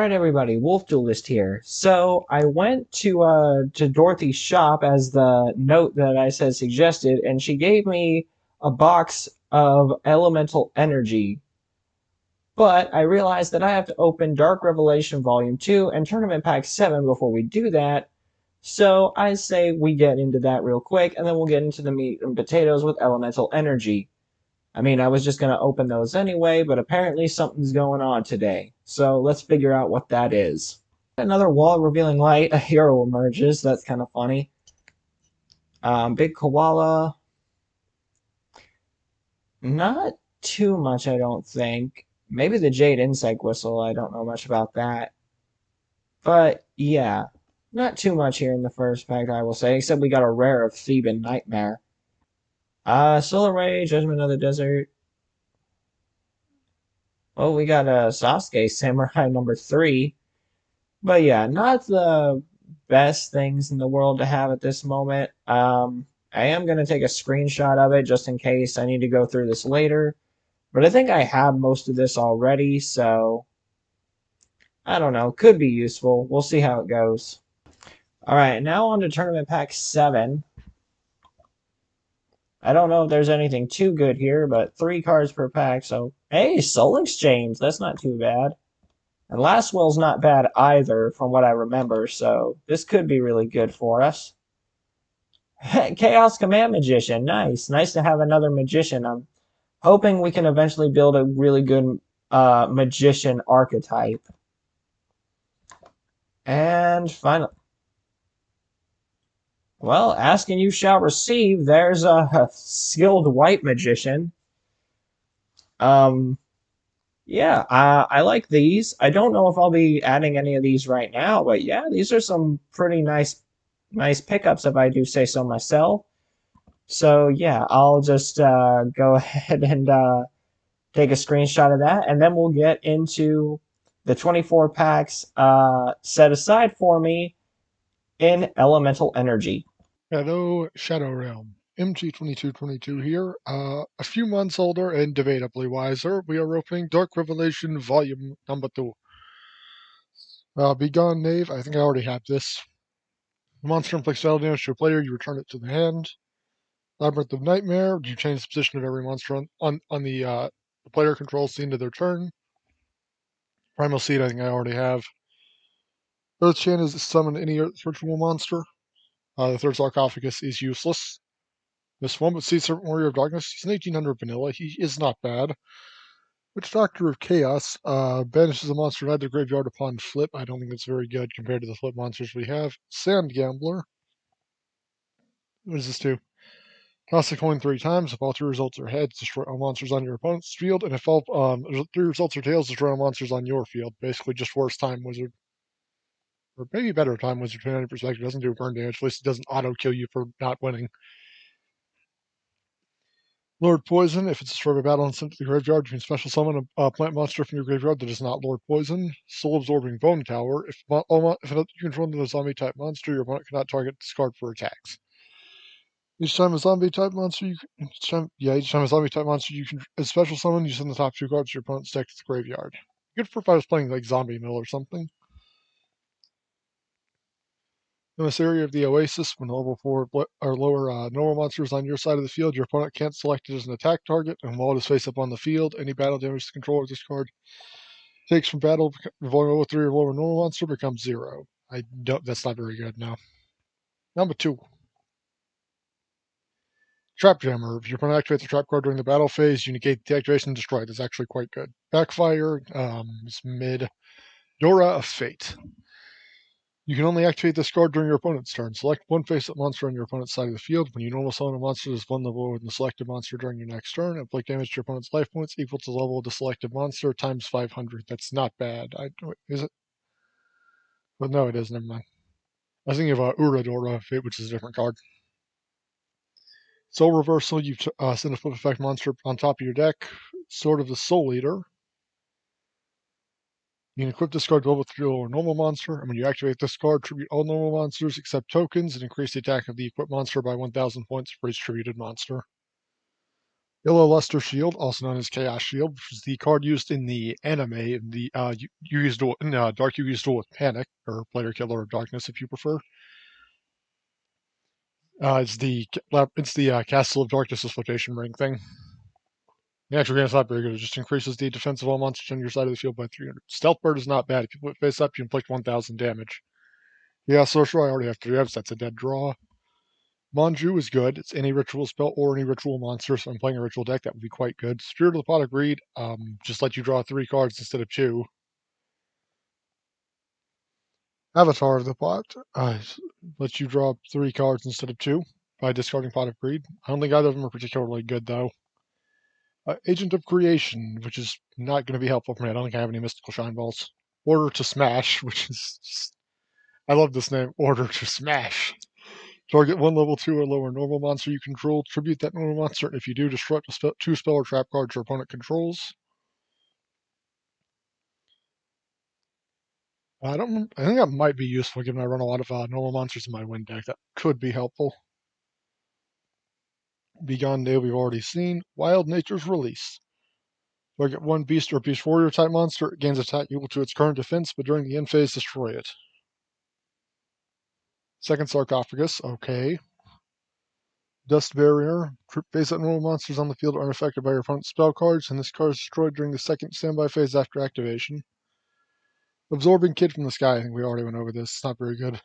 Alright everybody, Wolf Duelist here. So I went to Dorothy's shop as the note that I said suggested, and she gave me a box of elemental energy. But I realized that I have to open Dark Revelation Volume 2 and Tournament Pack 7 before we do that. So I say we get into that real quick, and then we'll get into the meat and potatoes with elemental energy. I mean, I was just going to open those anyway, but apparently something's going on today. So let's figure out what that is. Another wall revealing light, a hero emerges. That's kind of funny. Big koala. Not too much, I don't think. Maybe the jade insect whistle. I don't know much about that. But yeah, not too much here in the first pack, I will say, except we got a rare of Theban Nightmare. Solar Ray, Judgment of the Desert. Oh, we got a Sasuke Samurai number 3. But yeah, not the best things in the world to have at this moment. I am going to take a screenshot of it just in case I need to go through this later. But I think I have most of this already, so I don't know. Could be useful. We'll see how it goes. All right, now on to Tournament Pack 7. I don't know if there's anything too good here, but 3 cards per pack, so hey, Soul Exchange. That's not too bad. And Last Will's not bad either, from what I remember, so this could be really good for us. Chaos Command Magician, nice. Nice to have another magician. I'm hoping we can eventually build a really good magician archetype. And finally, well, ask and you shall receive. There's a skilled white magician. Yeah, I like these. I don't know if I'll be adding any of these right now, but yeah, these are some pretty nice pickups if I do say so myself. So yeah, I'll just go ahead and take a screenshot of that, and then we'll get into the 24 packs set aside for me in Elemental Energy. Hello, Shadow Realm. MG2222 here. A few months older and debatably wiser, we are opening Dark Revelation Volume Number 2. Begone Knave, I think I already have this. The monster inflicts battle damage to a player, you return it to the hand. Labyrinth of Nightmare, you change the position of every monster on the player controls the end of their turn. Primal Seed, I think I already have. Earth Chant is summon any Earth ritual monster. The third sarcophagus is useless. This one, but Sea Serpent Warrior of Darkness, he's an 1800 vanilla. He is not bad. Witch Doctor of Chaos banishes a monster out of the graveyard upon flip. I don't think it's very good compared to the flip monsters we have. Sand Gambler. What does this do? Toss a coin 3 times. If all 3 results are heads, destroy all monsters on your opponent's field. And if all 3 results are tails, destroy all monsters on your field. Basically just worse Time Wizard. Or maybe better Time Wizard, depending on your perspective. It doesn't do burn damage. At least it doesn't auto-kill you for not winning. Lord Poison, if it's destroyed by battle and sent to the graveyard, you can special summon a plant monster from your graveyard that is not Lord Poison. Soul Absorbing Bone Tower, if you control a zombie type monster, your opponent cannot target this card for attacks. Each time a zombie type monster, each time a zombie type monster you can special summon, you send the top 2 cards of your opponent's deck to the graveyard. Good for if I was playing like Zombie Mill or something. In this area of the Oasis, when level 4 or lower normal monsters on your side of the field, your opponent can't select it as an attack target, and while it is face up on the field, any battle damage the controller of this card takes from battle involving level 3 or lower normal monster becomes 0. That's not very good now. Number 2. Trap Jammer. If your opponent activates a trap card during the battle phase, you negate the activation and destroy it. That's actually quite good. Backfire is mid. Dora of Fate. You can only activate this card during your opponent's turn. Select one face-up monster on your opponent's side of the field. When you normal summon a monster that is one level with the selected monster during your next turn, inflict damage to your opponent's life points equal to the level of the selected monster times 500. That's not bad. Is it? But no, it is. Never mind. I was thinking of Uradora, which is a different card. Soul Reversal, you send a flip effect monster on top of your deck. Sword of the Soul Eater. You can equip this card to level 3 or normal monster, and when you activate this card, tribute all normal monsters except tokens and increase the attack of the equipped monster by 1,000 points for each tributed monster. Yellow Luster Shield, also known as Chaos Shield, which is the card used in the anime. You use duel in Dark. You use Duel with Panic, or Player Killer of Darkness, if you prefer. It's the Castle of Darkness's flotation ring thing. The actual game's not very good. It just increases the defense of all monsters on your side of the field by 300. Stealth Bird is not bad. If you put face up, you inflict 1,000 damage. Yeah, Sorcerer, I already have 3 ups. That's a dead draw. Manju is good. It's any ritual spell or any ritual monster, so I'm playing a ritual deck. That would be quite good. Spirit of the Pot of Greed, just let you draw 3 cards instead of 2. Avatar of the Pot, lets you draw 3 cards instead of 2 by discarding Pot of Greed. I don't think either of them are particularly good, though. Agent of Creation, which is not going to be helpful for me. I don't think I have any Mystical Shine Balls. Order to Smash, which is just... I love this name, Order to Smash. Target 1 level 2 or lower normal monster you control. Tribute that normal monster, and if you do, destroy 2 spell or trap cards your opponent controls. I don't. I think that might be useful given I run a lot of normal monsters in my win deck. That could be helpful. Begone Day we've already seen. Wild Nature's Release. Target 1 beast or beast warrior type monster. It gains attack equal to its current defense, but during the end phase, destroy it. Second Sarcophagus. Okay. Dust Barrier. Face up normal monsters on the field are unaffected by your opponent's spell cards, and this card is destroyed during the second standby phase after activation. Absorbing Kid from the Sky. I think we already went over this. It's not very good.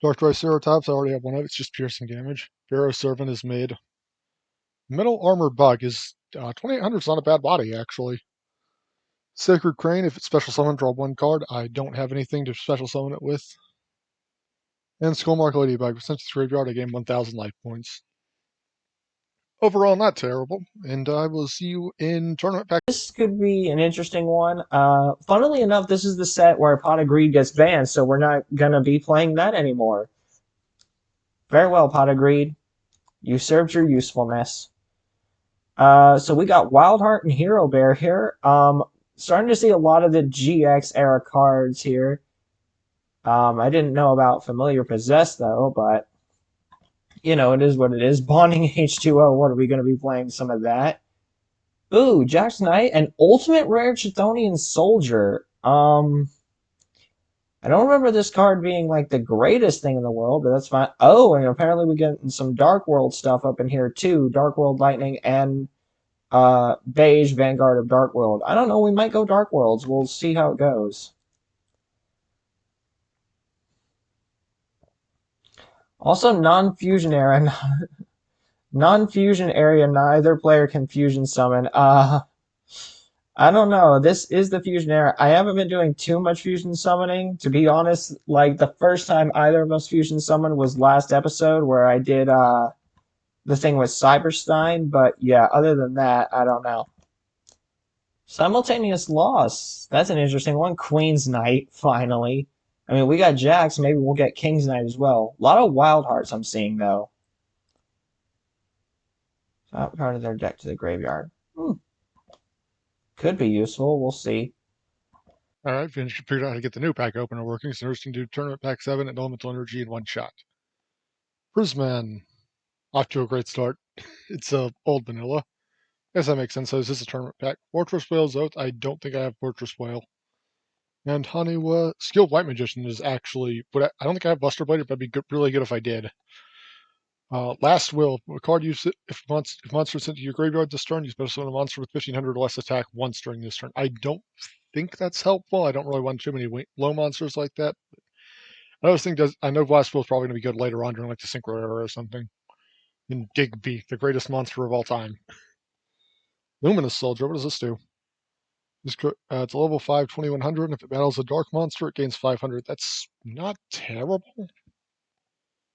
Dark Triceratops. I already have one of it. It's just piercing damage. Pharaoh Servant is made. Metal Armor Bug is 2800 is not a bad body, actually. Sacred Crane. If it's special summon, draw 1 card. I don't have anything to special summon it with. And Skullmark Ladybug. Since it's graveyard, I gain 1000 life points. Overall, not terrible. And I will see you in Tournament Pack. This could be an interesting one. Funnily enough, this is the set where Pot of Greed gets banned, so we're not gonna be playing that anymore. Very well, Pot of Greed. You served your usefulness. So we got Wildheart and Hero Bear here. Starting to see a lot of the GX era cards here. I didn't know about Familiar Possess though, but you know, it is what it is. Bonding H2O, what are we going to be playing some of that? Ooh, Jax Knight, an ultimate rare Chthonian soldier. I don't remember this card being like the greatest thing in the world, but that's fine. Oh, and apparently we get some Dark World stuff up in here too. Dark World Lightning and Beige Vanguard of Dark World. I don't know, we might go Dark Worlds. We'll see how it goes. Also, non-fusion era. Non-fusion area, neither player can fusion summon. I don't know. This is the fusion era. I haven't been doing too much fusion summoning. To be honest, like the first time either of us fusion summoned was last episode where I did the thing with Cyberstein, but yeah, other than that, I don't know. Simultaneous loss. That's an interesting one. Queen's Knight, finally. I mean, we got Jax, maybe we'll get King's Knight as well. A lot of Wild Hearts I'm seeing, though. Top card of their deck to the graveyard. Could be useful. We'll see. All right, figured out how to get the new pack opener working, so we're just going to do Tournament Pack 7 and Elemental Energy in one shot. Prisman. Off to a great start. It's old vanilla. I guess that makes sense. So is this a tournament pack? Fortress Whale's Oath. I don't think I have Fortress Whale. And Haniwa Skilled White Magician is actually, but I don't think I have Buster Blade, but that'd be good, really good if I did. Last Will. A card you if monster is sent to your graveyard this turn, you special summon a monster with 1500 or less attack once during this turn. I don't think that's helpful. I don't really want too many low monsters like that. I always think I know Last Will is probably going to be good later on during like the Synchro era or something. And Digby, the greatest monster of all time. Luminous Soldier, what does this do? It's a level 5, 2100, and if it battles a dark monster, it gains 500. That's not terrible.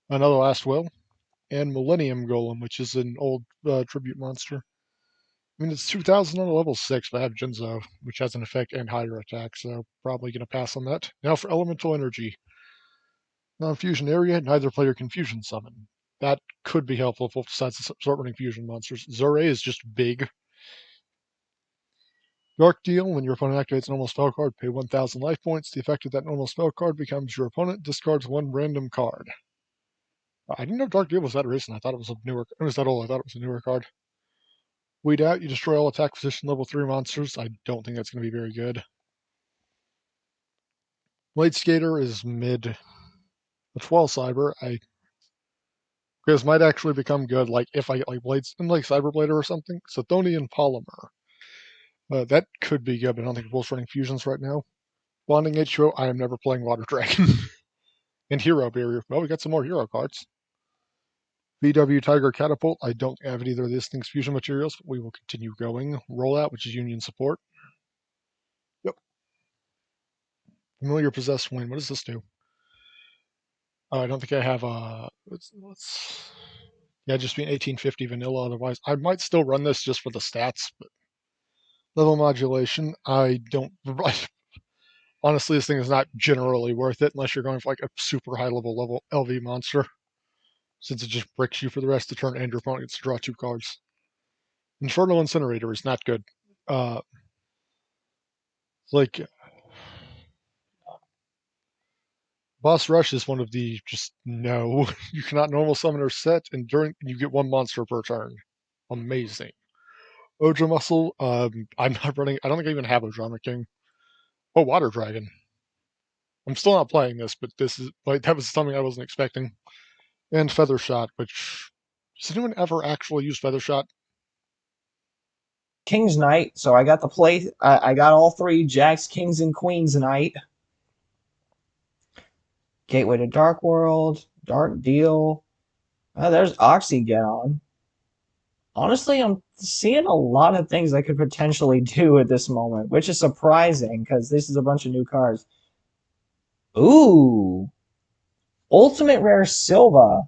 Another Last Will. And Millennium Golem, which is an old tribute monster. I mean, it's 2000 on a level 6, but I have Jinzo, which has an effect and higher attack, so probably going to pass on that. Now for Elemental Energy. Non-fusion area, neither player can fusion summon. That could be helpful if we'll decide to start running fusion monsters. Zure is just big. Dark Deal, when your opponent activates a normal spell card, pay 1000 life points. The effect of that normal spell card becomes your opponent discards 1 random card. I didn't know Dark Deal was that recent. I thought it was a newer. It was that old. I thought it was a newer card. Weed out. You destroy all attack position level 3 monsters. I don't think that's going to be very good. Blade Skater is mid. The 12 Cyber. Because might actually become good. Like if I get like blades in like Cyberblader or something. Sathonian Polymer. That could be good, but I don't think Wolf's running fusions right now. Bonding H2O. I am never playing Water Dragon. And Hero Barrier. Well, we got some more hero cards. VW Tiger Catapult. I don't have either of these things fusion materials, but we will continue going. Rollout, which is Union support. Yep. Familiar Possessed Win. What does this do? I don't think I have let's yeah, just be an 1850 vanilla. Otherwise, I might still run this just for the stats. But level modulation, I don't. Honestly, this thing is not generally worth it unless you're going for like a super high level LV monster, since it just bricks you for the rest of the turn and your opponent gets to draw 2 cards. Infernal Incinerator is not good. Uh, like Boss Rush is one of the just no. You cannot normal summon or set, and during you get 1 monster per turn. Amazing. Oja Muscle. I'm not running. I don't think I even have Ojama King. Oh, Water Dragon. I'm still not playing this, but this is like that was something I wasn't expecting. And Feather Shot, which does anyone ever actually use Feather Shot? King's Knight, so I got the play. I got all 3 Jacks, Kings, and Queens Knight. Gateway to Dark World, Dark Deal. There's Oxygeddon. Honestly, I'm seeing a lot of things I could potentially do at this moment, which is surprising because this is a bunch of new cards. Ooh, Ultimate Rare Silva.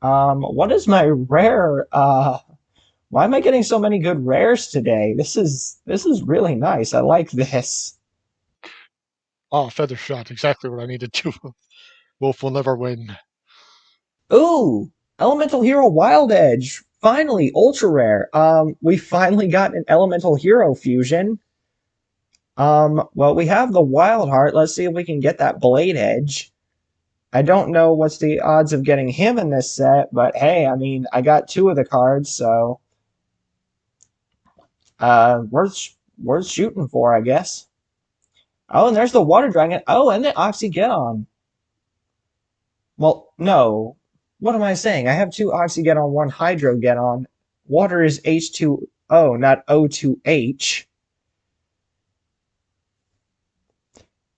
What is my rare? Why am I getting so many good rares today? This is really nice. I like this. Oh, Feather Shot, exactly what I needed to. Wolf will never win. Ooh, Elemental Hero Wild Edge. Finally, ultra rare. We finally got an Elemental Hero fusion. Well, we have the Wild Heart. Let's see if we can get that Blade Edge. I don't know what's the odds of getting him in this set, but hey, I mean, I got 2 of the cards, so worth shooting for, I guess. Oh, and there's the Water Dragon. Oh, and the Oxygeddon. Well, no. What am I saying? I have 2 Oxygeddon, 1 Hydrogeddon. Water is H2O, not O2H.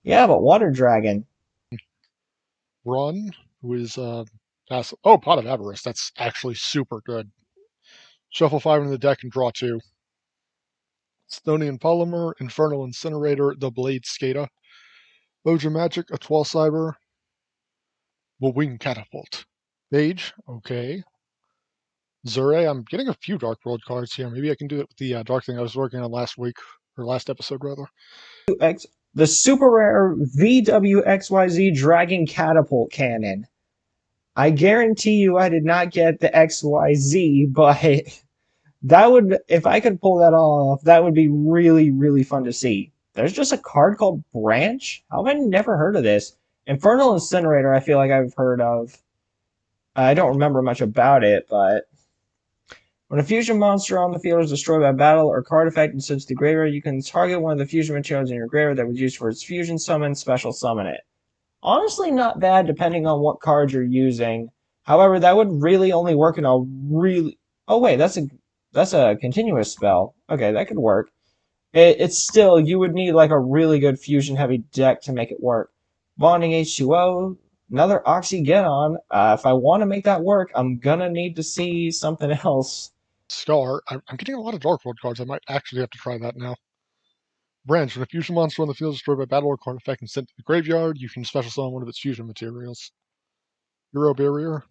Yeah, but Water Dragon. Run, who is passive. Oh, Pot of Avarice. That's actually super good. Shuffle 5 in the deck and draw 2. Stonian Polymer, Infernal Incinerator, the Blade Skata, Oja Magic, a 12 Cyber, Wing Catapult. Mage, okay. Zure, I'm getting a few Dark World cards here. Maybe I can do it with the Dark thing I was working on last week, or last episode, rather. The super rare VWXYZ Dragon Catapult Cannon. I guarantee you I did not get the XYZ, but that would, if I could pull that off, that would be really, really fun to see. There's just a card called Branch? How have I never heard of this? Infernal Incinerator, I feel like I've heard of. I don't remember much about it, but when a fusion monster on the field is destroyed by battle or card effect and sent to the graveyard, you can target one of the fusion materials in your graveyard that was used for its fusion summon, special summon it. Honestly, not bad depending on what card you're using. However, that would really only work in a really. Oh wait, that's a continuous spell. Okay, that could work. It's still you would need like a really good fusion heavy deck to make it work. Bonding H2O, another Oxygeddon. If I want to make that work, I'm gonna need to see something else. Scar, I'm getting a lot of Dark World cards. I might actually have to try that now. Branch, when a fusion monster on the field is destroyed by battle or card effect and sent to the graveyard, you can special summon one of its fusion materials. Euro Barrier.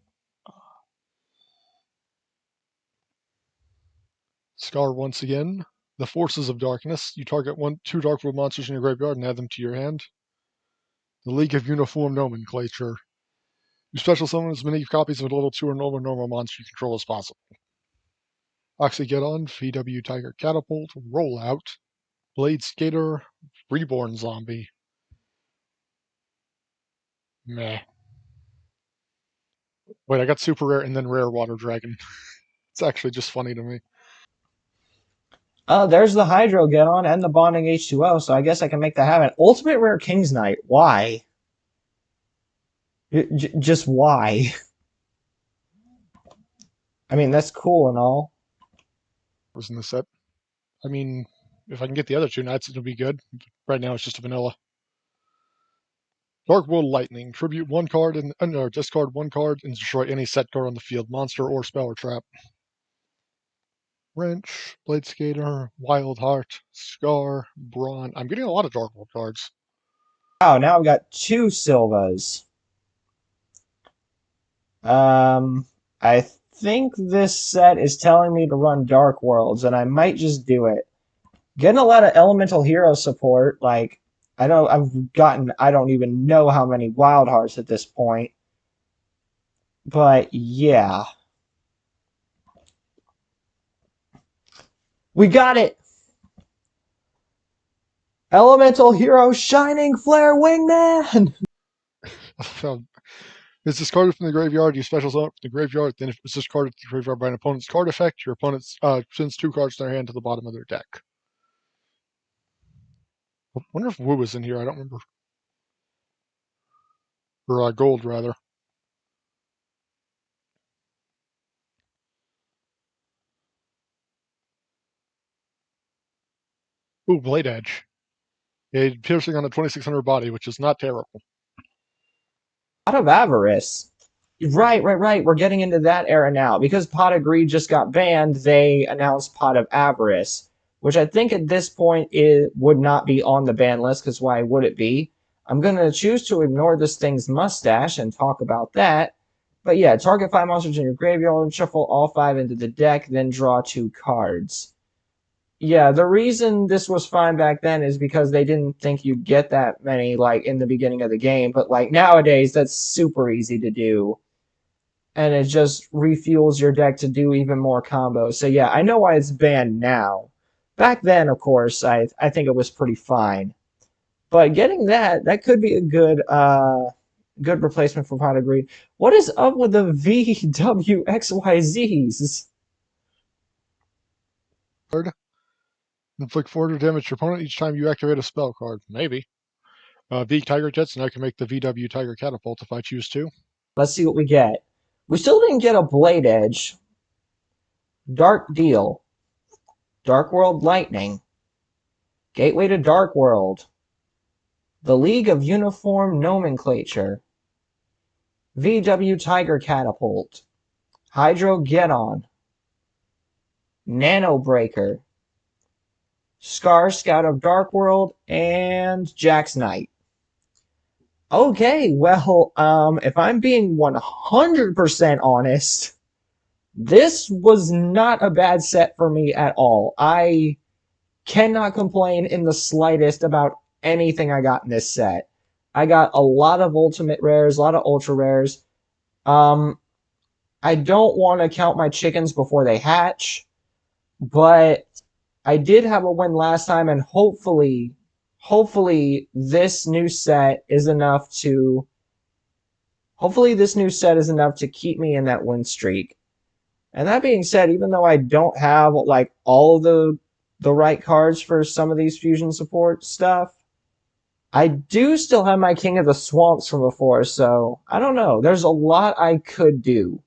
Scar once again. The Forces of Darkness. You target 2 Dark World monsters in your graveyard and add them to your hand. The League of Uniform Nomenclature. You special summon as many copies of a level 2 or normal monster you control as possible. Oxygeddon, VW Tiger Catapult, Rollout, Blade Skater, Reborn Zombie. Meh. Wait, I got super rare and then rare water dragon. It's actually just funny to me. Oh, there's the Hydro Get On and the Bonding H2O, so I guess I can make that happen. Ultimate Rare King's Knight. Why? Just why? I mean, that's cool and all. Was in the set. I mean, if I can get the other two knights, it'll be good. Right now, it's just a vanilla. Dark World Lightning. Tribute one card and no, discard one card and destroy any set card on the field, monster or spell or trap. Wrench, Blade Skater, Wild Heart, Scar, Brawn. I'm getting a lot of Dark World cards. Wow, now I've got two Silvas. Um, I think this set is telling me to run Dark Worlds, and I might just do it. Getting a lot of Elemental Hero support. Like, I don't even know how many Wild Hearts at this point. But yeah. We got it! Elemental Hero Shining Flare Wingman! It's discarded from the graveyard. You special summon from the graveyard. Then, if it's discarded from the graveyard by an opponent's card effect, your opponent sends two cards to their hand to the bottom of their deck. I wonder if Wu is in here. I don't remember. Or Gold, rather. Ooh, Blade Edge. A piercing on a 2600 body, which is not terrible. Pot of Avarice. Right. We're getting into that era now. Because Pot of Greed just got banned, they announced Pot of Avarice, which I think at this point it would not be on the ban list, because why would it be? I'm going to choose to ignore this thing's mustache and talk about that. But yeah, target 5 monsters in your graveyard, shuffle all 5 into the deck, then draw 2 cards. Yeah, the reason this was fine back then is because they didn't think you'd get that many, like, in the beginning of the game. But, like, nowadays, that's super easy to do. And it just refuels your deck to do even more combos. So, yeah, I know why it's banned now. Back then, of course, I think it was pretty fine. But getting that could be a good replacement for Pot of Greed. What is up with the VWXYZs? Card. Inflict 400 damage to your opponent each time you activate a spell card. Maybe. V Tiger Jets, and I can make the VW Tiger Catapult if I choose to. Let's see what we get. We still didn't get a Blade Edge. Dark Deal. Dark World Lightning. Gateway to Dark World. The League of Uniform Nomenclature. VW Tiger Catapult. Hydro Get-On. Nano Breaker. Scar Scout of Dark World, and Jack's Knight. Okay, well, if I'm being 100% honest, this was not a bad set for me at all. I cannot complain in the slightest about anything I got in this set. I got a lot of ultimate rares, a lot of ultra rares. Um, I don't want to count my chickens before they hatch, but I did have a win last time, and hopefully this new set is enough to keep me in that win streak. And that being said, even though I don't have like all of the right cards for some of these fusion support stuff, I do still have my King of the Swamps from before, so I don't know. There's a lot I could do.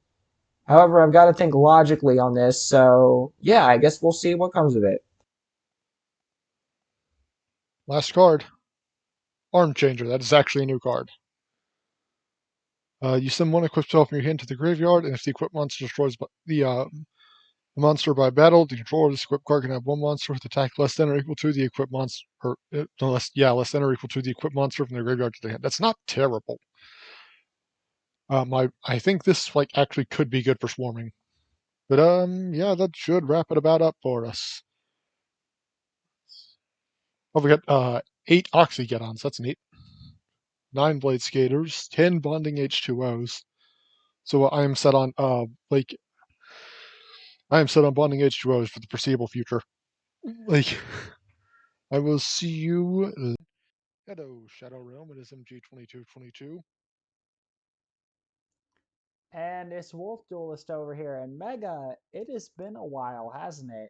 However, I've got to think logically on this, so yeah, I guess we'll see what comes of it. Last card. Arm Changer. That is actually a new card. You send one equipped spell from your hand to the graveyard, and if the equipped monster destroys the monster by battle, the controller of this equipped card can have one monster with attack less than or equal to the equipped monster, or less than or equal to the equipped monster from the graveyard to the hand. That's not terrible. I think this like actually could be good for swarming. But yeah, that should wrap it about up for us. Oh, we got 8 Oxygeddons. That's neat. 9 Blade Skaters, 10 Bonding H2Os. So I am set on bonding H2Os for the foreseeable future. Like I will see you. Hello, Shadow Realm. It is MG2222. And it's Wolf Duelist over here. And Mega, it has been a while, hasn't it?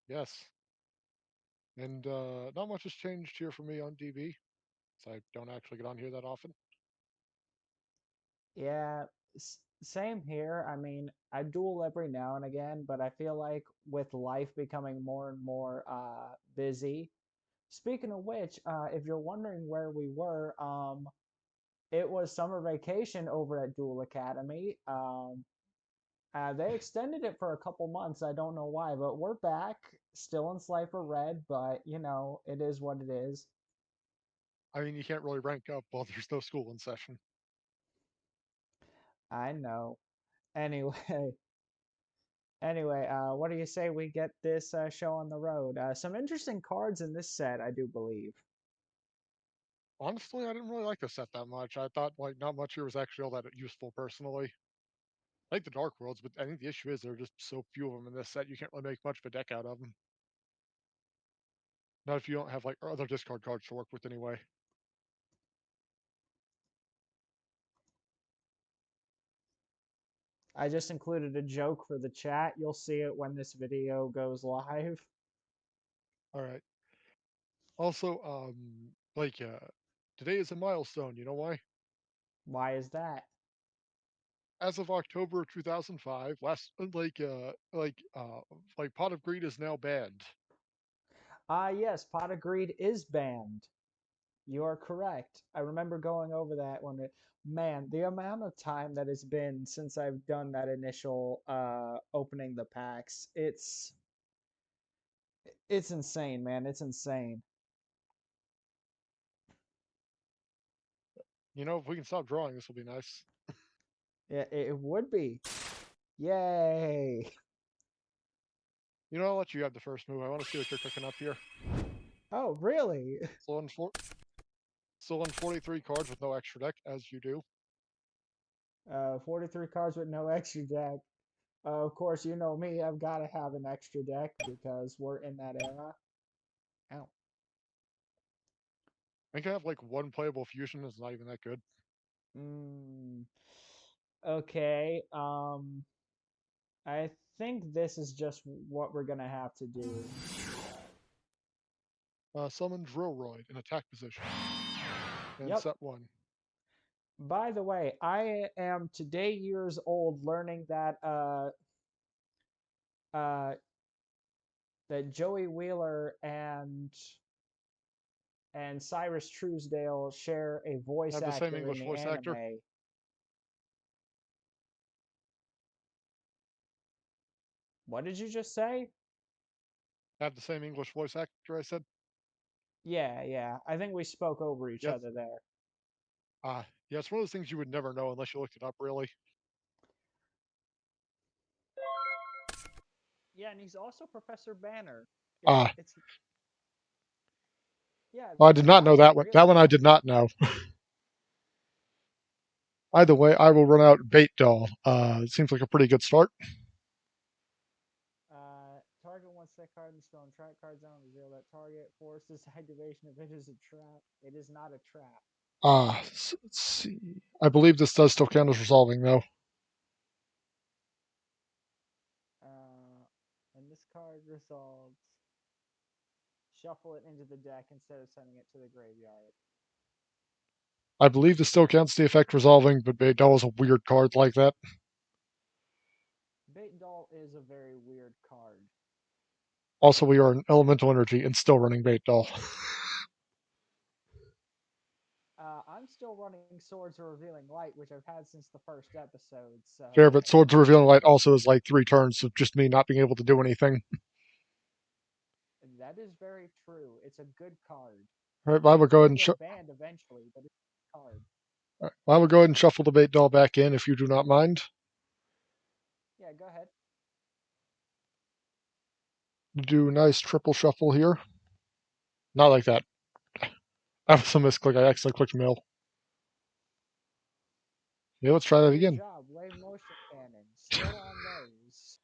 Yes. And not much has changed here for me on DB, so I don't actually get on here that often. Yeah, same here. I mean, I duel every now and again, but I feel like with life becoming more and more busy. Speaking of which, if you're wondering where we were, it was summer vacation over at Duel Academy. They extended it for a couple months. I don't know why, but we're back, still in Slifer Red, but it is what it is. I mean, you can't really rank up while there's no school in session. I know. Anyway, what do you say we get this show on the road? Some interesting cards in this set, I do believe. Honestly, I didn't really like the set that much. I thought like not much here was actually all that useful personally. I like the Dark Worlds, but I think the issue is there are just so few of them in this set. You can't really make much of a deck out of them. Not if you don't have like other discard cards to work with anyway. I just included a joke for the chat. You'll see it when this video goes live. All right. Also, today is a milestone. You know why? Why is that? As of October of 2005, Pot of Greed is now banned. Yes, Pot of Greed is banned. You are correct. I remember going over that one. Man, the amount of time that has been since I've done that initial opening the packs, it's insane, man. It's insane. You know, if we can stop drawing, this will be nice. Yeah, it would be. Yay! You know, I'll let you have the first move. I want to see what you're cooking up here. Oh, really? Still on still on 43 cards with no extra deck, as you do. 43 cards with no extra deck. Of course, you know me. I've got to have an extra deck because we're in that era. Ow. I think I have like one playable fusion. It's not even that good. Mm, okay. I think this is just what we're gonna have to do. Summon Drillroid in attack position and Yep. set one. By the way, I am today years old learning uh that Joey Wheeler and Cyrus Truesdale share a voice Have the same actor in English the voice actor. anime. What did you just say? Have the same English voice actor. I said. Yeah, yeah. I think we spoke over each Yes. other there. Yeah. It's one of those things you would never know unless you looked it up. Really. Yeah, and he's also Professor Banner. It's Ah. it's yeah, I that's did not know awesome, that one. That really. one I did not know. Either way, I will run out Bait Doll. It seems like a pretty good start. Target one set card and stone trap card zone to zero that target. Forces activation if it is a trap. It is not a trap. Let's see. I believe this does still count as resolving, though. And this card resolves. Shuffle it into the deck instead of sending it to the graveyard. I believe this still counts the effect resolving, but Bait Doll is a weird card like that. Bait Doll is a very weird card. Also, we are in elemental energy and still running Bait Doll. I'm still running Swords of Revealing Light, which I've had since the first episode, Fair, so but Swords of Revealing Light also is like 3 turns of just me not being able to do anything. that is very true. It's a good card. All right, well, I will It's go going ahead to and get banned eventually, but it's a card. well, I will go ahead and shuffle the Bait Doll back in if you do not mind. Yeah, go ahead. Do a nice triple shuffle here. Not like that. That was a misclick. I accidentally clicked mill. Yeah, let's try that Good again. job. Wave motion cannon. Still on those.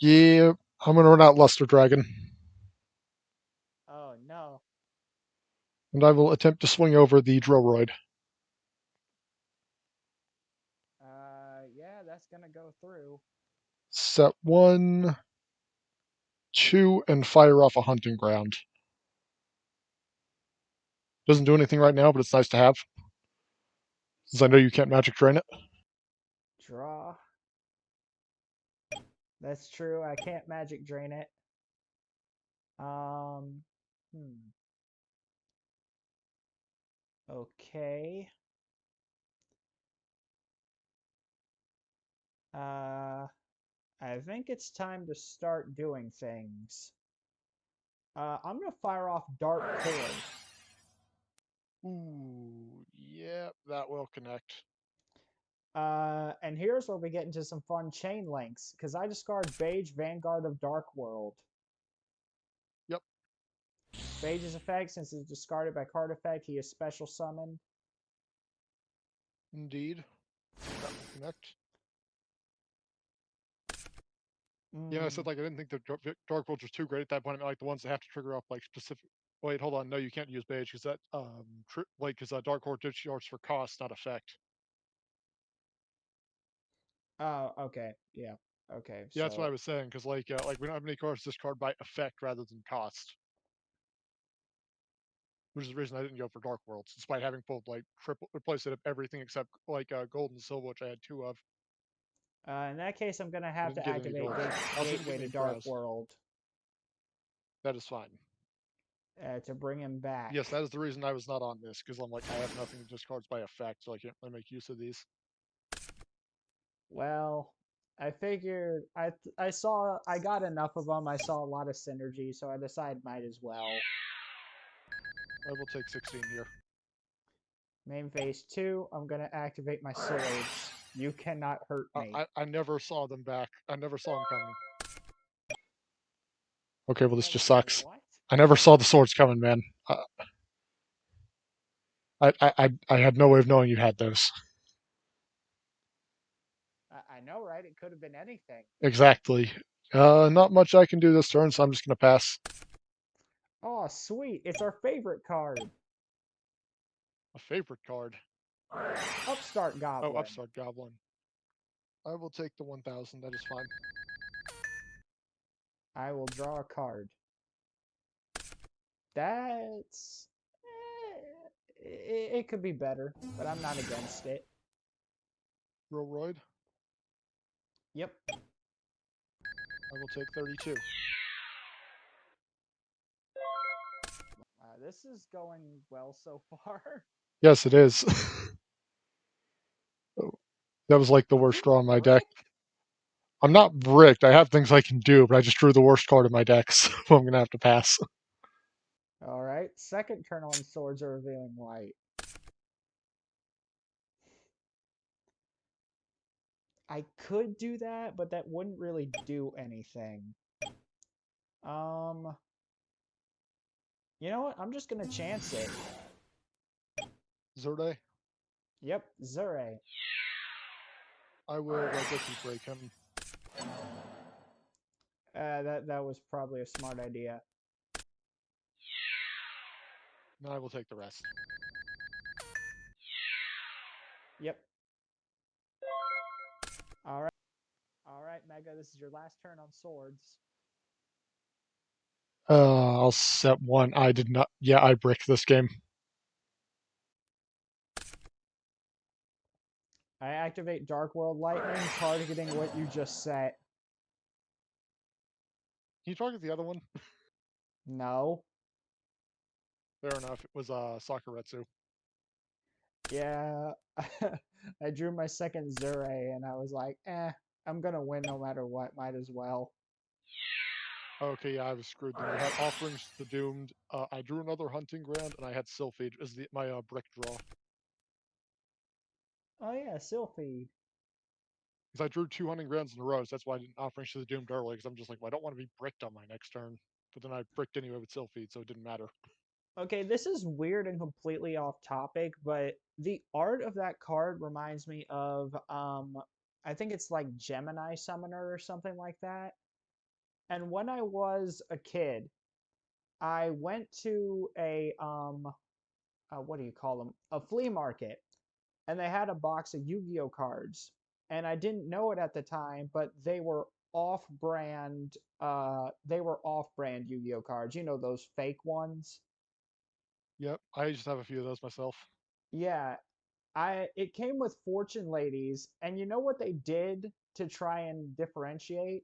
Yeah, I'm gonna run out Luster Dragon, Oh, no. and I will attempt to swing over the Drillroid. gonna go through. Set 1, 2, and fire off a hunting ground. Doesn't do anything right now, but it's nice to have, since I know you can't magic drain it. Draw. That's true. I can't magic drain it. Um, hmm. Okay. Uh, I think it's time to start doing things. I'm gonna fire off Dark Core. Ooh, yeah, that will connect. And here's where we get into some fun chain links, because I discard Beige Vanguard of Dark World. Yep, Beige's effect, since it's discarded by card effect, he is special summoned. indeed. That will connect. Yeah, I said Mm, like I didn't think the Dark Worlds was too great at that point. I mean, like the ones that have to trigger off like specific. Wait, hold on. No, you can't use Beige because that like because Dark World discharge for cost, not effect. oh, okay. Yeah. Okay. Yeah, that's what I So, was saying because like we don't have any cards discard by effect rather than cost, which is the reason I didn't go for Dark Worlds, despite having pulled like triple replace it of everything except like gold and silver, which I had two of. in that case, I'm gonna I have didn't to get any activate gold. I also didn't get Gateway any to Dark browse. World That is fine. to bring him Yes, back. that is the reason I was not on this because I'm like I have nothing to discards by effect, so I can't really make use of these. Well, I figured I saw I got enough of them. I saw a lot of synergy, so I decided might as well. I will take 16 here. Main phase 2, I'm gonna activate my swords. You cannot hurt me. I never saw them back. I never saw them coming. Okay, well this just sucks. What? I never saw the swords coming, man. I had no way of knowing you had those. I know, right? It could have been anything. Exactly. Not much I can do this turn, so I'm just gonna pass. Oh, sweet! It's our favorite card, A favorite card. Upstart Oh, Goblin. Upstart Goblin. I will take the 1,000. That is fine. I will draw a card. That's it could be better, but I'm not against it. Roid. Yep. I will take 32. This is going well so far. Yes, it is. That was like the Are worst you draw in my deck. bricked? I'm not bricked. I have things I can do, but I just drew the worst card in my deck, so I'm gonna have to pass. All right. Second turn on swords are revealing light. I could do that, but that wouldn't really do anything. Um, you know what? I'm just gonna chance it. Zerde. Yep, Zure. I will Rogeki break him. That was probably a smart idea. And I will take the rest. Yep. All right. All right, Mega. This is your last turn on swords. I'll set one. I did not. Yeah, I bricked this game. I activate Dark World Lightning, targeting what you just set. Can you target the other one? No. Fair enough. It was Sakuretsu. Yeah. I drew my second Zure, and I was like, I'm gonna win no matter what. Might as well. Okay, yeah, I was screwed then. I had Offerings to the Doomed. I drew another Hunting Ground, and I had Sylphid as my brick draw. Oh yeah, Sylphie. Because I drew two Hunting Grounds in a row, so that's why I didn't Offerings to the Doomed early, because I'm just like, well, I don't want to be bricked on my next turn. But then I bricked anyway with Sylphid, so it didn't matter. Okay, this is weird and completely off topic, but the art of that card reminds me of I think it's like Gemini Summoner or something like that. And when I was a kid, I went to a what do you call them? A flea market, and they had a box of Yu-Gi-Oh cards. and I didn't know it at the time, but they were off-brand Yu-Gi-Oh cards. You know, those fake ones? Yep, I just have a few of those myself. Yeah, I it came with Fortune Ladies, and you know what they did to try and differentiate?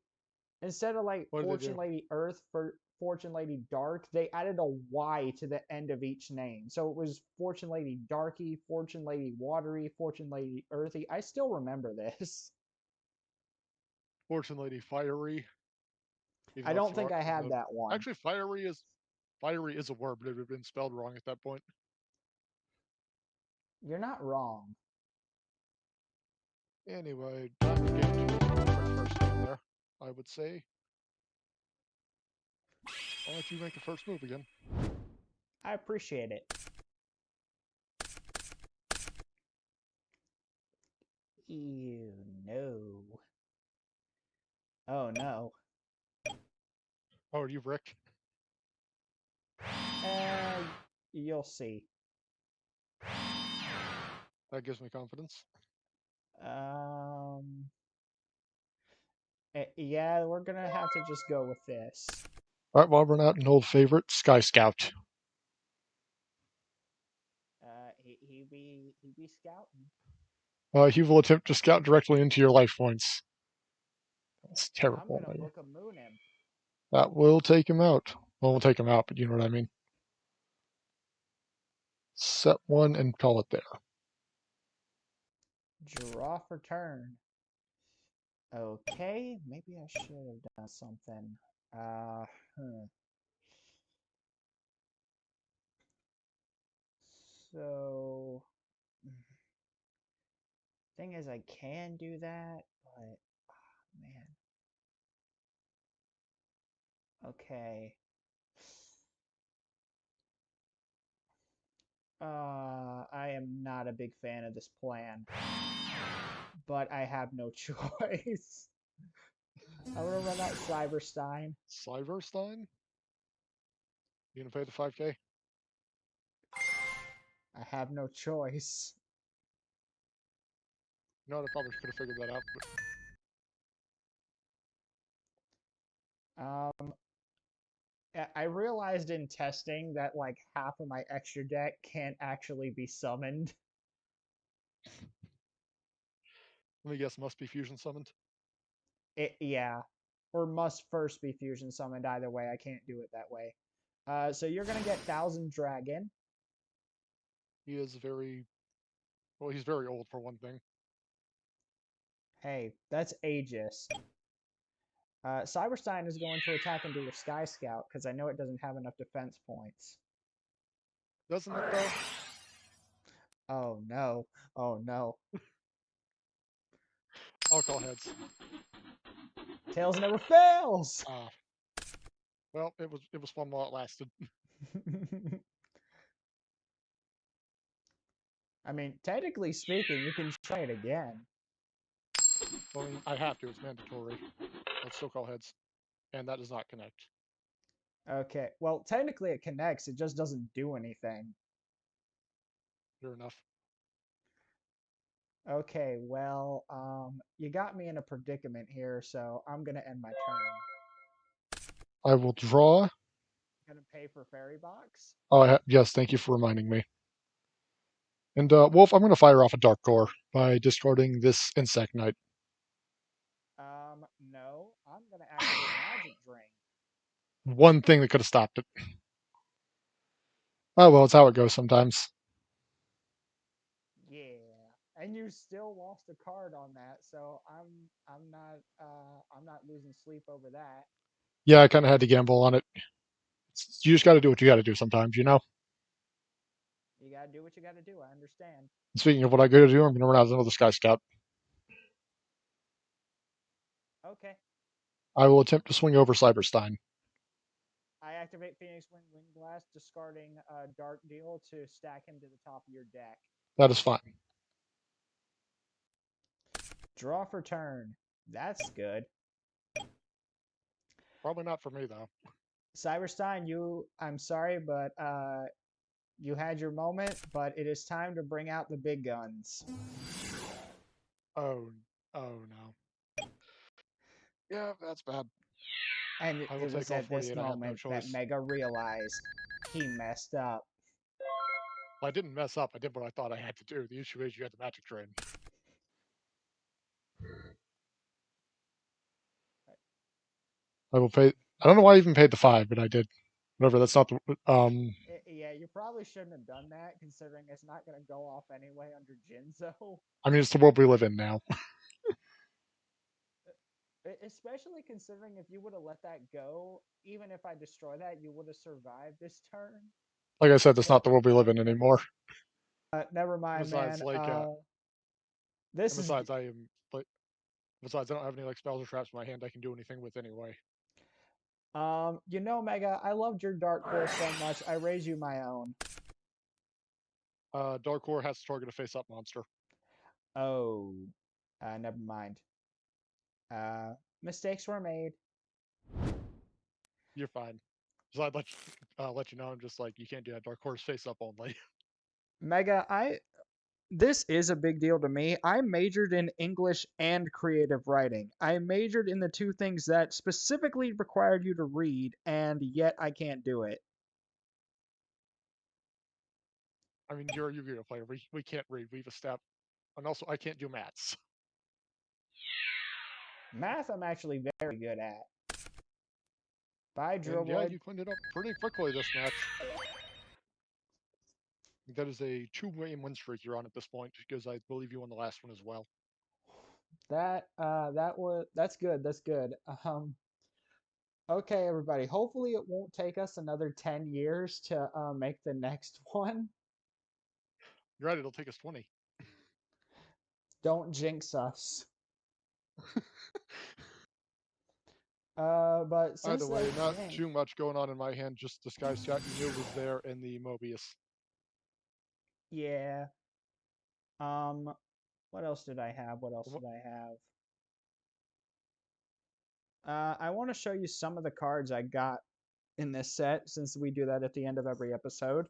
Instead of like What did they Fortune do? Lady Earth for Fortune Lady Dark, they added a Y to the end of each name. So it was Fortune Lady Darky, Fortune Lady Watery, Fortune Lady Earthy. I still remember this. Fortune Lady Fiery, even I though it's don't think I had that one. actually fiery is a word, but it would have been spelled wrong at that point. You're not wrong. Anyway, time to get into a quick first game there. I would say I'll let you make the first move again. I appreciate it. Ew, no. Oh no. Oh, are you Rick? Uh, you'll see. That gives me confidence. Um, yeah, we're gonna have to just go with this. All right, well, we're not an old favorite, Sky Scout. He be scouting. He will attempt to scout directly into your life points. That's I'm terrible. gonna book a moon him. That will take him out. Well, we'll take him out, but you know what I mean. Set one and call it there. Draw for turn. Okay, maybe I should have done something. Uh, huh. So, thing is, I can do that, but man, okay. I am not a big fan of this plan, but I have no choice. I'm gonna run out Cyberstein. Cyberstein? You gonna pay the 5K? I have no choice. No, I probably could have figured that out. Um, I realized in testing that like half of my extra deck can't actually be summoned. Let me guess, must be fusion summoned. Yeah, or must first be fusion summoned. Either way, I can't do it that way. So you're gonna get Thousand Dragon. He is very well. He's very old for one thing. Hey, that's ageist. Cyberstein is going to attack into your Sky Scout because I know it doesn't have enough defense points. Doesn't it though? Oh no! Oh no! I'll call heads. Tails never fails. Ah, well, it was fun while it lasted. I mean, technically speaking, you can try it again. Well, I mean, I have to. It's mandatory. Let's still call heads, and that does not connect. Okay. Well, technically it connects. It just doesn't do anything. Sure enough. Okay. Well, you got me in a predicament here, so I'm gonna end my turn. I will draw. Gonna pay for Fairy Box. Oh, yes. Thank you for reminding me. And Wolf, I'm going to fire off a Dark Core by discarding this Insect Knight. No, I'm gonna activate Magic Drain. One thing that could have stopped it. Oh well, it's how it goes sometimes. Yeah, and you still lost a card on that, so I'm not losing sleep over that. Yeah, I kind of had to gamble on it. You just got to do what you got to do sometimes, you know. You gotta do what you gotta do. I understand. Speaking of what I got to do, I'm going to run out another Sky Scout. Okay. I will attempt to swing over Cyberstein. I activate Phoenix Wind Blast, discarding Dark Deal to stack him to the top of your deck. That is fine. Draw for turn. That's good. Probably not for me though. Cyberstein, I'm sorry, but you had your moment, but it is time to bring out the big guns. Oh, Oh no. Yeah, that's bad. And I will it was take all at this 48. I have no moment that choice. Mega realized he messed up. Well, I didn't mess up. I did what I thought I had to do. The issue is you had the magic train. I will pay. I don't know why I even paid the 5, but I did. Whatever. That's not the. Yeah, you probably shouldn't have done that, considering it's not going to go off anyway under Jinzo. I mean, it's the world we live in now. Especially considering if you would have let that go, even if I destroy that, you would have survived this turn. Like I said, that's not But the world we live in anymore. never mind, Besides, man. like, This and is besides, I am like, besides, I don't have any like spells or traps in my hand I can do anything with anyway. Mega, I loved your Dark Core so much. I raised you my own. Dark Core has to target a face-up monster. Oh, never mind. Uh, mistakes were made. You're fine. So I'd let you know. I'm just like you can't do that. Dark Core's face-up only. Mega, this is a big deal to me. I majored in English and creative writing. I majored in the two things that specifically required you to read, and yet I can't do it. I mean, you're a Yu-Gi-Oh player. We can't read. We've established, and also I can't do maths. Math, I'm actually very good at. Bye, And yeah, Droid. you cleaned it up pretty quickly this match. That is a two-game win streak you're on at this point, because I believe you won the last one as well. That's good. That's good. Okay, everybody. Hopefully, it won't take us another 10 years to make the next one. You're right. It'll take us 20. Don't jinx us. But Either since way, that's not jinx, too much going on in my hand. Just the Sky Shot you knew was there in the Mobius. yeah. Um, what else did I have? What else did I have? I want to show you some of the cards I got in this set since we do that at the end of every episode.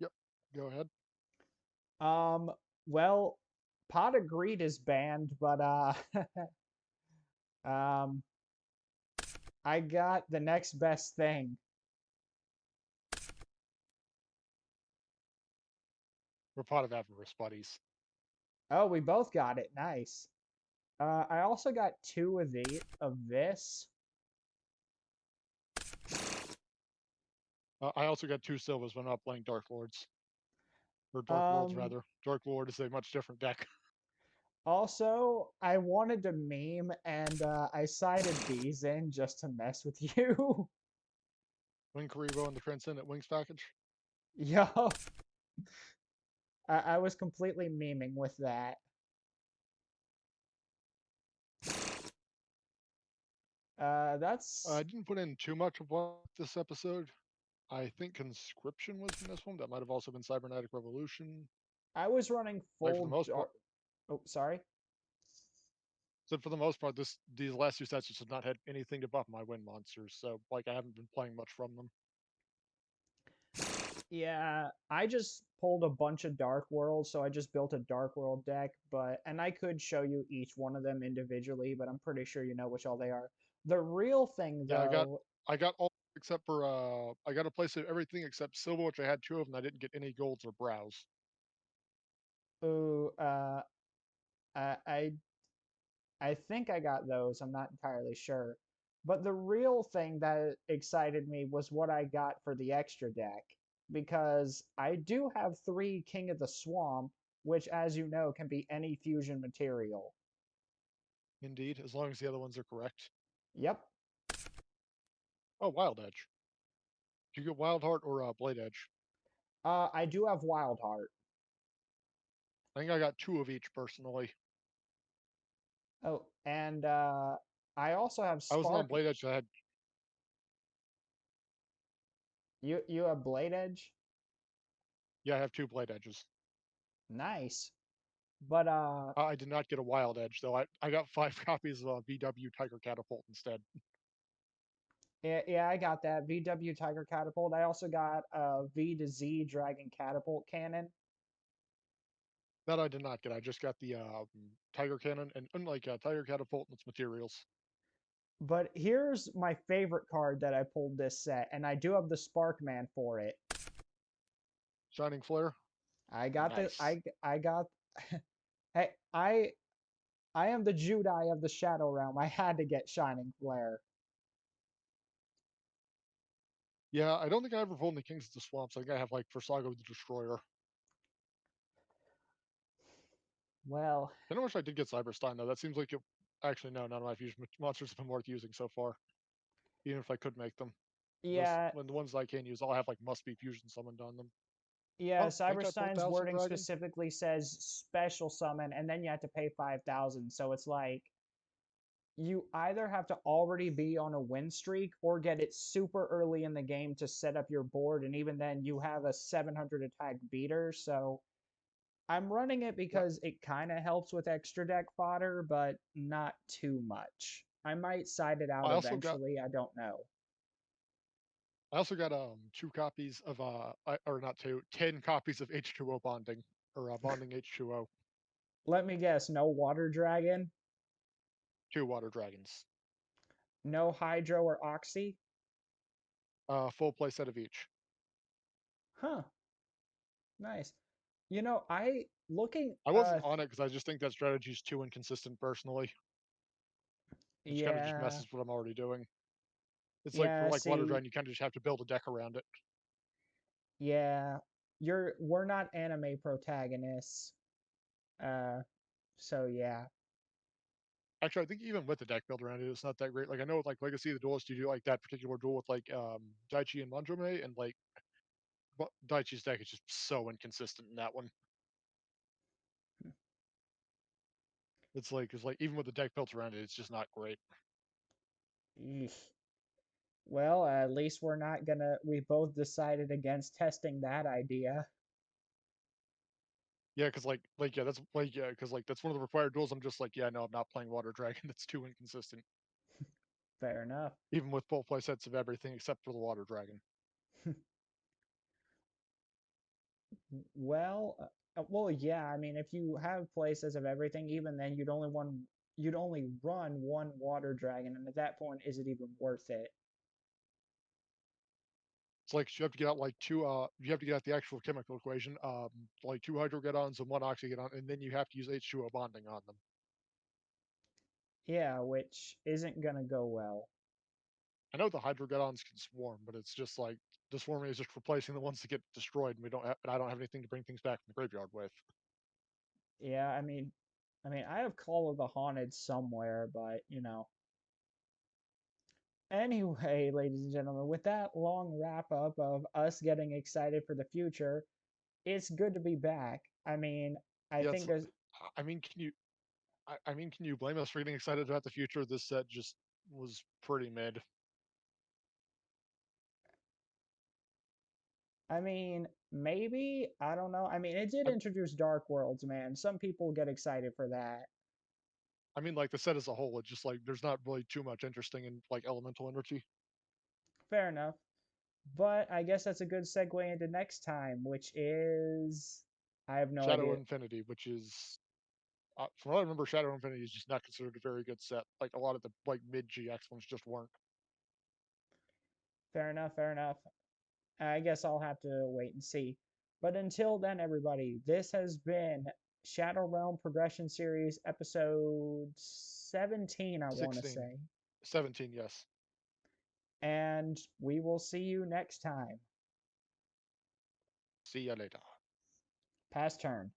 Yep. Go ahead. Um, well, Pot of Greed is banned, but um, I got the next best thing. We're Pot of Avarice buddies. Oh, we both got it. Nice. I also got two of this. I also got 2 Silvers when I'm not playing Dark Lords. Or Dark Worlds, Um, rather. Dark Lord is a much different deck. Also, I wanted to meme and I sided these in just to mess with you. Wing Karibo and the Transcendent Wings package. Yo, I was completely memeing with that. I That's didn't put in too much of what this episode. I think Conscription was from this one. That might have also been Cybernetic Revolution. I was running Like for the full most part, dark. Oh, sorry. so for the most part, these last 2 sets just have not had anything to buff my win monsters. So like I haven't been playing much from them. Yeah, I just pulled a bunch of Dark Worlds, so I just built a Dark World deck, and I could show you each one of them individually, but I'm pretty sure you know which all they are. The real thing Yeah, though, I got all except for I got a place of everything except silver, which I had 2 of, and I didn't get any golds or brows. ooh, I I I think I got those. I'm not entirely sure. But the real thing that excited me was what I got for the extra deck, because I do have three King of the Swamp, which, as you know, can be any fusion material. Indeed, as long as the other ones are correct. Yep. Oh, Wild Edge. Do you get Wild Heart or Blade Edge? I do have Wild Heart. I think I got 2 of each personally. Oh, and I also have I wasn't on Spark. Blade Edge. I had You have Blade Edge. Yeah, I have 2 Blade Edges. Nice. But I did not get a Wild Edge though. I got 5 copies of VW Tiger Catapult instead. yeah, I got that VW Tiger Catapult. I also got V to Z Dragon Catapult Cannon. That I did not get. I just got the Tiger Cannon, and unlike Tiger Catapult and its materials, But here's my favorite card that I pulled this set, and I do have the Sparkman for it. Shining Flare. I got the Nice. I got hey, I am the Judai of the Shadow Realm. I had to get Shining Flare. Yeah, I don't think I ever pulled any Kings of the Swamps. I think I have like Versago the Destroyer. Well, I wish I did get Cyberstein though. That seems like it. Actually, no, none of my fusion monsters have been worth using so far. Even if I could make them, most yeah, when the ones that I can use, I'll have like must be fusion summoned on them. yeah, Oh, I think I pulled Cyberstein's Thousand wording Dragon. specifically says special summon, and then you have to pay 5,000. So it's like you either have to already be on a win streak or get it super early in the game to set up your board, and even then you have a 700 attack beater. So I'm running it Yeah, because it kind of helps with extra deck fodder, but not too much. I might side it out I also got eventually. I don't know. I also got 2 copies of or not two, 10 copies of H2O bonding or bonding H2O. Let me guess, no water dragon, 2 water dragons. no hydro or oxy? Full play set of each. Huh, nice. You know, I looking I wasn't on it because I just think that strategy is too inconsistent personally. It kind of just yeah, messes with what I'm already doing. It's like for yeah, like water see, dragon, you kind of just have to build a deck around it. yeah, we're not anime protagonists. Uh, so yeah. Actually, I think even with the deck build around it, it's not that great. Like I know with like Legacy of the Duelist, you do like that particular duel with like Daichi and Manjome, and like Daichi's deck is just so inconsistent in that one. It's like even with the deck built around it, it's just not great. Eesh. Well, at least we're not gonna, we both decided against testing that idea. Yeah, because yeah, that's like yeah, because like that's one of the required duels. I'm just like, yeah, no, I'm not playing Water Dragon. That's too inconsistent. Fair enough. Even with full play sets of everything except for the Water Dragon. Well, yeah, I mean, if you have places of everything, even then you'd only run one water dragon, and at that point, is it even worth it? It's like you have to get out like two. You have to get out the actual chemical equation. Like 2 hydrogeddons and 1 oxygeddon, and then you have to use H2O bonding on them. Yeah, which isn't gonna go well. I know the hydrogeddons can swarm, but it's just like the swarming is just replacing the ones that get destroyed, and we don't. And I don't have anything to bring things back from the graveyard with. Yeah, I have Call of the Haunted somewhere, but Anyway, ladies and gentlemen, with that long wrap up of us getting excited for the future, it's good to be back. I mean, I Yeah, think it's. there's I mean, can you? I mean, can you blame us for getting excited about the future? This set just was pretty mid. Maybe, I don't know. I mean, it did I, introduce Dark Worlds, man. Some people get excited for that. I mean, like the set as a whole, it's just like there's not really too much interesting in like elemental energy. Fair enough. But I guess that's a good segue into next time, which is I have no Shadow idea. Infinity, which is from what I remember, Shadow Infinity is just not considered a very good set. Like a lot of the like mid GX ones just weren't. Fair enough, fair enough. I guess I'll have to wait and see. But until then, everybody, this has been Shadow Realm Progression Series episode 17, I want to 16, say. 17, yes. And we will see you next time. See ya later. Pass turn.